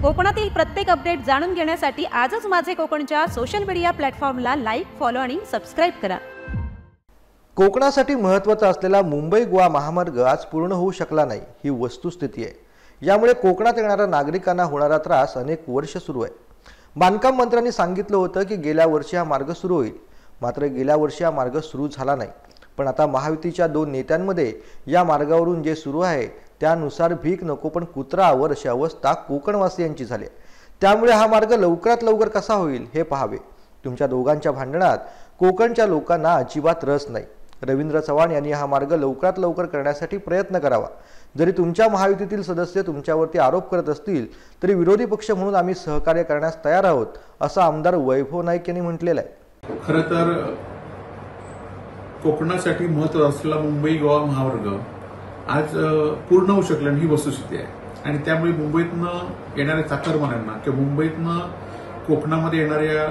कोकणातील प्रत्येक अपडेट जाणून घेण्यासाठी आजच माझे कोकणच्या सोशल मीडिया प्लॅटफॉर्मला लाईक, फॉलो आणि सबस्क्राइब करा। कोकणासाठी महत्त्वाचा असलेला मुंबई गोवा महामार्ग आज पूर्ण होऊ शकला नाही ही वस्तुस्थिती आहे। यामुळे कोकणात येणाऱ्या नागरिकांना होणारा त्रास अनेक वर्ष सुरू आहे। बांधकाम मंत्र्यांनी सांगितलं होतं की गेल्या वर्षी हा मार्ग सुरू होईल, मात्र गेल्या वर्षी हा मार्ग सुरू झाला नाही। पण आता महायुतीच्या दोन नेत्यांमध्ये या मार्गावरून जे सुरू आहे त्यानुसार भीक नको पण कुत्रा आवर अशी अवस्था कोकणवासियांची झाली आहे। त्यामुळे हा मार्ग लवकरात लवकर कसा होईल हे पाहावे। तुमच्या दोघांच्या भांडणात कोकणच्या लोकांना अजिबात रस नाही। रवींद्र चव्हाण यांनी हा मार्ग लवकरात लवकर करण्यासाठी प्रयत्न करावा। जरी तुमच्या महायुतीतील सदस्य तुमच्यावरती आरोप करत असतील तरी विरोधी पक्ष म्हणून आम्ही सहकार्य करण्यास तयार आहोत, असं आमदार वैभव नाईक यांनी म्हटलेलं आहे। खरं तर कोकणासाठी महत्त्वाचा असलेला मुंबई गोवा महामार्ग आज पूर्ण होऊ शकला ही वस्तुस्थिती आहे। आणि त्यामुळे मुंबईतनं येणाऱ्या चाकरमान्यांना किंवा मुंबईतनं कोकणामध्ये येणाऱ्या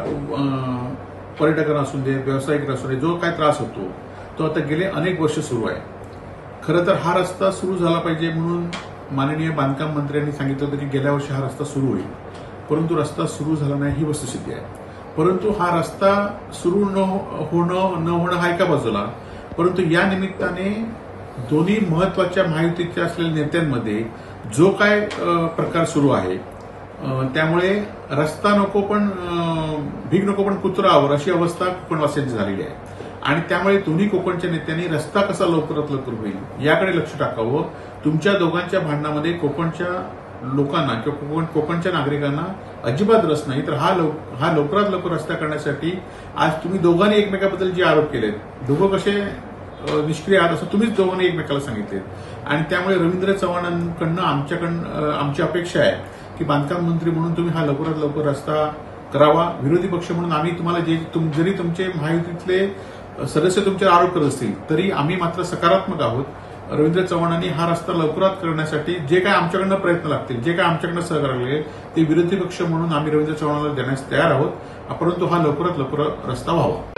पर्यटकांना असू दे, व्यावसायिक असू दे, जो काय त्रास होतो तो आता गेले अनेक वर्ष सुरू आहे। खरं तर हा रस्ता सुरू झाला पाहिजे म्हणून माननीय बांधकाम मंत्र्यांनी सांगितलं होतं की गेल्या वर्षी हा रस्ता सुरू होईल, परंतु रस्ता सुरू झाला नाही ही वस्तुस्थिती आहे। परंतु हा रस्ता सुरू न होणं हा एका बाजूला, परंतु या निमित्ताने दोन्ही महत्वाच्या महायुतीच्या असलेल्या नेत्यांमध्ये जो काय प्रकार सुरू आहे त्यामुळे रस्ता नको पण भीक नको पण कुत्रा आवर अशी अवस्था कोकणवासियांची झालेली आहे। आणि त्यामुळे दोन्ही कोकणच्या नेत्यांनी रस्ता कसा लवकरात लवकर होईल याकडे लक्ष टाकावं। तुमच्या दोघांच्या भांडणामध्ये कोकणच्या लोकांना किंवा कोकणच्या नागरिकांना अजिबात रस नाही, तर हा लवकरात लवकर रस्ता करण्यासाठी आज तुम्ही दोघांनी एकमेकाबद्दल जे आरोप केलेत, दोघं कसे निष्क्रिय आहात असं तुम्हीच दोघांनी एकमेकाला सांगितले। आणि त्यामुळे रवींद्र चव्हाणांकडनं आमची अपेक्षा आहे की बांधकाम मंत्री म्हणून तुम्ही हा लवकरात लवकर रस्ता करावा। विरोधी पक्ष म्हणून आम्ही तुम्हाला जरी तुमचे महायुतीतले सदस्य तुमच्यावर आरोप करत असतील तरी आम्ही मात्र सकारात्मक आहोत। रवींद्र चव्हाणांनी हा रस्ता लवकरात करण्यासाठी जे काय आमच्याकडनं प्रयत्न लागतील, जे काय आमच्याकडनं सहकार्य लागेल ते विरोधी पक्ष म्हणून आम्ही रवींद्र चव्हाणांना देण्यास तयार आहोत, परंतु हा लवकरात लवकर रस्ता व्हावा।